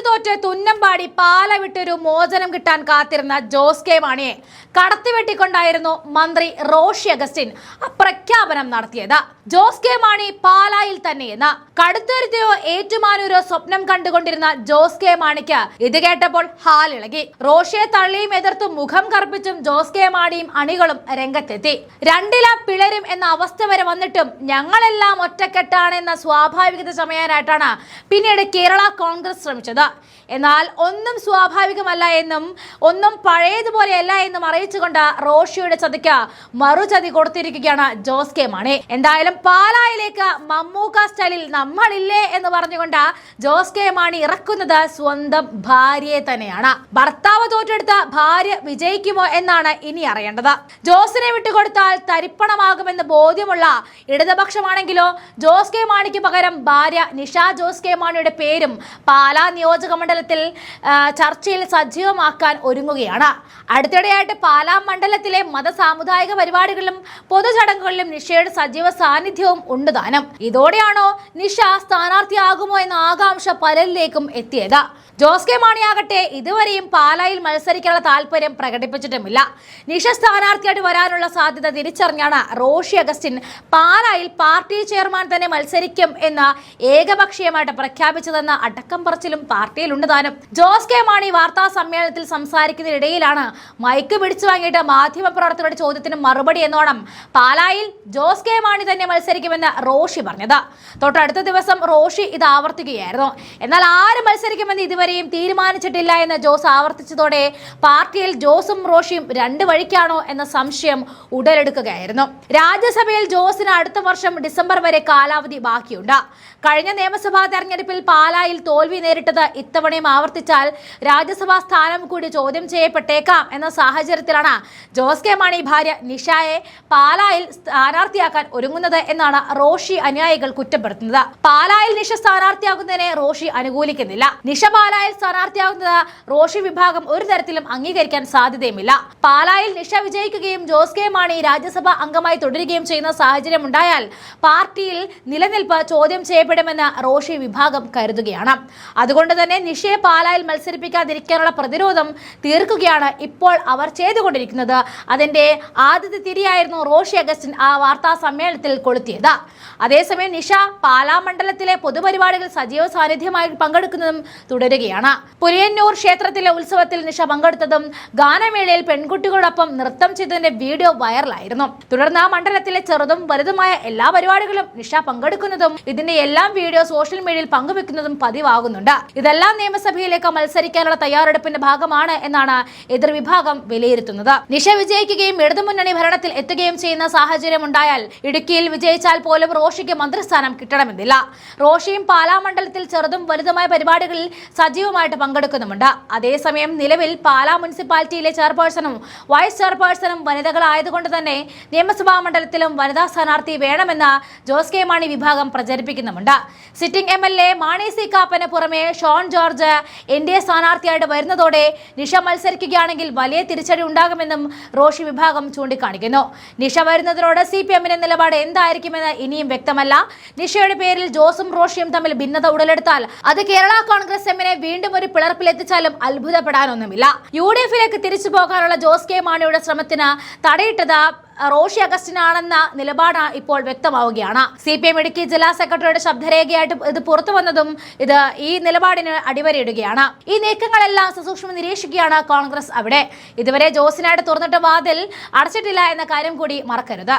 തോറ്റ് തുന്നമ്പാടി പാല വിട്ടൊരു മോചനം കിട്ടാൻ കാത്തിരുന്ന ജോസ് കെ മാണിയെ കടത്തിവെട്ടിക്കൊണ്ടായിരുന്നു മന്ത്രി റോഷി അഗസ്റ്റിൻ പ്രഖ്യാപനം നടത്തിയത്. ജോസ് കെ മാണി പാലായിൽ തന്നെയെന്ന് കടുത്തുരുത്തിയോ ഏറ്റുമാനൂരോ സ്വപ്നം കണ്ടുകൊണ്ടിരുന്ന ജോസ് കെ മാണിക്ക് ഇത് കേട്ടപ്പോൾ ഹാലിളകി. റോഷിയെ തള്ളിയും എതിർത്തും മുഖം കറുപ്പിച്ചും ജോസ് കെ മാണിയും അണികളും രംഗത്തെത്തി. രണ്ടില പിളരും എന്ന അവസ്ഥ വരെ വന്നിട്ടും ഞങ്ങളെല്ലാം ഒറ്റക്കെട്ടാണ് എന്ന സ്വാഭാവികത ചമയാനായിട്ടാണ് പിന്നീട് കേരള കോൺഗ്രസ് ശ്രമിച്ചത്. എന്നാൽ ഒന്നും സ്വാഭാവികമല്ല എന്നും ഒന്നും പഴയതുപോലെയല്ല എന്നും അറിയിച്ചുകൊണ്ട് റോഷിയുടെ ചതിക്ക് മറുചതി കൊടുത്തിരിക്കുകയാണ് ജോസ് കെ മാണി. എന്തായാലും പാലായിലേക്ക് മമ്മൂക്ക സ്റ്റൈലിൽ നമ്മളില്ലേ എന്ന് പറഞ്ഞുകൊണ്ട് ജോസ് കെ മാണി ഇറക്കുന്നത് സ്വന്തം ഭാര്യയെ തന്നെയാണ്. ഭർത്താവ് തോറ്റെടുത്ത ഭാര്യ വിജയിക്കുമോ എന്നാണ് ഇനി അറിയേണ്ടത്. ജോസിനെ വിട്ടുകൊടുത്താൽ തരിപ്പണമാകുമെന്ന് ബോധ്യമുള്ള ഇടതുപക്ഷമാണെങ്കിലോ ജോസ് കെ മാണിക്ക് പകരം ഭാര്യ നിഷ ജോസ് കെ മാണിയുടെ പേരും പാലാ നിയോജക മണ്ഡലത്തിൽ ചർച്ചയിൽ സജീവമാക്കാൻ ഒരുങ്ങുകയാണ്. അടുത്തിടെയായിട്ട് പാലാ മണ്ഡലത്തിലെ മത സാമുദായിക പരിപാടികളിലും പൊതുചടങ്ങുകളിലും നിഷയുടെ സജീവ സാന്നിധ്യവും ഉണ്ട് താനും. ഇതോടെയാണോ നിഷ സ്ഥാനാർത്ഥിയാകുമോ എന്ന ആകാംക്ഷ പലരിലേക്കും എത്തിയത്. ജോസ് കെ മാണിയാകട്ടെ ഇതുവരെയും പാലായിൽ മത്സരിക്കാനുള്ള താല്പര്യം പ്രകടിപ്പിച്ചിട്ടുമില്ല. നിഷ സ്ഥാനാർത്ഥിയായിട്ട് വരാനുള്ള സാധ്യത തിരിച്ചറിഞ്ഞാണ് റോഷി അഗസ്റ്റിൻ പാലായിൽ പാർട്ടി ചെയർമാൻ തന്നെ മത്സരിക്കും എന്ന് ഏകപക്ഷീയമായിട്ട് പ്രഖ്യാപിച്ചതെന്ന അടക്കം പറച്ചിലും പാർട്ടിയിലുണ്ട് താനും. ജോസ് കെ മാണി വാർത്താ സമ്മേളനത്തിൽ സംസാരിക്കുന്നതിനിടയിലാണ് മൈക്ക് പിടിച്ചു വാങ്ങിയിട്ട് മാധ്യമപ്രവർത്തകരുടെ ചോദ്യത്തിന് മറുപടി എന്നോണം പാലായിൽ ജോസ് കെ മാണി തന്നെ മത്സരിക്കുമെന്ന് റോഷി പറഞ്ഞത്. തൊട്ടടുത്ത ദിവസം റോഷി ഇത് ആവർത്തിക്കുകയായിരുന്നു. എന്നാൽ ആര് മത്സരിക്കുമെന്ന് ഇതുവരെയും തീരുമാനിച്ചിട്ടില്ല എന്ന് ജോസ് ആവർത്തിച്ചതോടെ പാർട്ടിയിൽ ജോസും റോഷിയും രണ്ട് വഴിക്കാണോ എന്ന സംശയം ഉടലെടുക്കുകയായിരുന്നു. രാജ്യസഭയിൽ ജോസിന് അടുത്ത വർഷം ഡിസംബർ വരെ കാലാവധി ബാക്കിയുണ്ട്. കഴിഞ്ഞ നിയമസഭാ തെരഞ്ഞെടുപ്പിൽ പാലായിൽ തോൽവി നേരിട്ടത് ഇത്തവണയും ആവർത്തിച്ചാൽ രാജ്യസഭാ സ്ഥാനം കൂടി ചോദ്യം ചെയ്യപ്പെട്ടേക്കാം എന്ന സാഹചര്യത്തിലാണ് ജോസ് കെ മാണി ഭാര്യ നിഷയെ പാലായിൽ സ്ഥാനാർത്ഥിയാക്കാൻ ഒരുങ്ങുന്നത് എന്നാണ് റോഷി അനുയായികൾ കുറ്റപ്പെടുത്തുന്നത്. പാലായിൽ നിഷ സ്ഥാനാർത്ഥിയാകുന്നതിനെ റോഷി അനുകൂലിക്കുന്നില്ല. നിഷ പാലായിൽ സ്ഥാനാർത്ഥിയാകുന്നത് റോഷി വിഭാഗം ഒരു തരത്തിലും അംഗീകരിക്കാൻ സാധ്യതയുമില്ല. പാലായിൽ നിഷ വിജയിക്കുകയും ജോസ് കെ മാണി രാജ്യസഭാ അംഗമായി തുടരുകയും ചെയ്യുന്ന സാഹചര്യം ഉണ്ടായാൽ പാർട്ടിയിൽ നിലനിൽപ്പ് ചോദ്യം ചെയ്യപ്പെടുമെന്ന് റോഷി വിഭാഗം കരുതുകയാണ്. അതുകൊണ്ട് തന്നെ നിഷയെ പാലായിൽ മത്സരിപ്പിക്കാതിരിക്കാനുള്ള പ്രതിരോധം തീർക്കുകയാണ് ഇപ്പോൾ അവർ ചെയ്തുകൊണ്ടിരിക്കുന്നത്. അതിന്റെ ആദ്യത്തെ തിരിയായിരുന്നു റോഷി അഗസ്റ്റിൻ ആ വാർത്താ സമ്മേളനത്തിൽ കൊളുത്തിയത്. അതേസമയം നിഷ പാലാ മണ്ഡലത്തിലെ പൊതുപരിപാടികൾ സജീവ സാന്നിധ്യമായി പങ്കെടുക്കുന്നതും തുടരുകയാണ്. പുലിയന്നൂർ ക്ഷേത്രത്തിലെ ഉത്സവത്തിൽ നിഷ പങ്കെടുത്തതും ഗാനമേളയിൽ പെൺകുട്ടികളോടൊപ്പം നൃത്തം ചെയ്തതിന്റെ വീഡിയോ വൈറലായിരുന്നു. തുടർന്ന് ആ മണ്ഡലത്തിലെ ചെറുതും വലുതുമായ എല്ലാ പരിപാടികളും നിഷ പങ്കെടുക്കുന്നതും ഇതിന്റെ എല്ലാം വീഡിയോ സോഷ്യൽ മീഡിയയിൽ പങ്കുവെക്കുന്നതും പതിവാകുന്നുണ്ട്. ഇതെല്ലാം നിയമസഭയിലേക്ക് മത്സരിക്കാനുള്ള തയ്യാറെടുപ്പിന്റെ ഭാഗമാണ് എന്നാണ് എതിർവിഭാഗം വിലയിരുത്തുന്നത്. നിഷ വിജയിക്കുകയും ഇടതുമുന്നണി ഭരണത്തിൽ എത്തുകയും ചെയ്യുന്ന സാഹചര്യം ഉണ്ടായാൽ ഇടുക്കിയിൽ വിജയിച്ചാൽ പോലും റോഷിക്ക് മന്ത്രിസ്ഥാനം കിട്ടണമെന്നില്ല. റോഷിയും പാലാ മണ്ഡലത്തിൽ ചെറുതും വലുതുമായ പരിപാടികളിൽ സജീവമായിട്ട് പങ്കെടുക്കുന്നുമുണ്ട്. അതേസമയം നിലവിൽ പാലാ മുനിസിപ്പാലിറ്റിയിലെ ചെയർപേഴ്സണും വൈസ് ചെയർപേഴ്സണും വനിതകളായതുകൊണ്ട് തന്നെ നിയമസഭാ മണ്ഡലത്തിലും വനിതാ സ്ഥാനാർത്ഥി വേണമെന്ന് ജോസ് കെ മാണി വിഭാഗം പ്രചരിപ്പിക്കുന്നുമുണ്ട്. സിറ്റിംഗ് MLA മാണി സി കാപ്പന് പുറമെ ഷോൺ ജോർജ് NDA സ്ഥാനാർത്ഥിയായിട്ട് വരുന്നതോടെ നിഷ മത്സരിക്കുകയാണെങ്കിൽ വലിയ തിരിച്ചടി ഉണ്ടാകുമെന്നും റോഷി വിഭാഗം ചൂണ്ടിക്കാണിക്കുന്നു. നിഷ വരുന്നതിനോട് CPM-ന്റെ നിലപാട് എന്തായിരിക്കുമെന്ന് ഇനിയും വ്യക്തമല്ല. നിഷയുടെ പേരിൽ ജോസും റോഷിയും തമ്മിൽ ഭിന്നത ഉടലെടുത്താൽ അത് കേരള കോൺഗ്രസ് എമ്മിനെ വീണ്ടും ഒരു പിളർപ്പിലെത്തിച്ചാലും അത്ഭുതപ്പെടാനൊന്നുമില്ല. UDF-ലേക്ക് തിരിച്ചു പോകാനുള്ള ജോസ് കെ മാണിയുടെ ശ്രമത്തിന് തടയിട്ടത് റോഷി അഗസ്റ്റിനാണെന്ന നിലപാട് ഇപ്പോൾ വ്യക്തമാവുകയാണ്. CPM ഇടുക്കി ജില്ലാ സെക്രട്ടറിയുടെ ശബ്ദരേഖയായിട്ട് ഇത് പുറത്തു വന്നതും ഇത് ഈ നിലപാടിന് അടിവരയിടുകയാണ്. ഈ നീക്കങ്ങളെല്ലാം സസൂക്ഷ്മം നിരീക്ഷിക്കുകയാണ് കോൺഗ്രസ് അവിടെ. ഇതുവരെ ജോസിനായിട്ട് തുറന്നിട്ട വാതിൽ അടച്ചിട്ടില്ല എന്ന കാര്യം കൂടി മറക്കരുത്.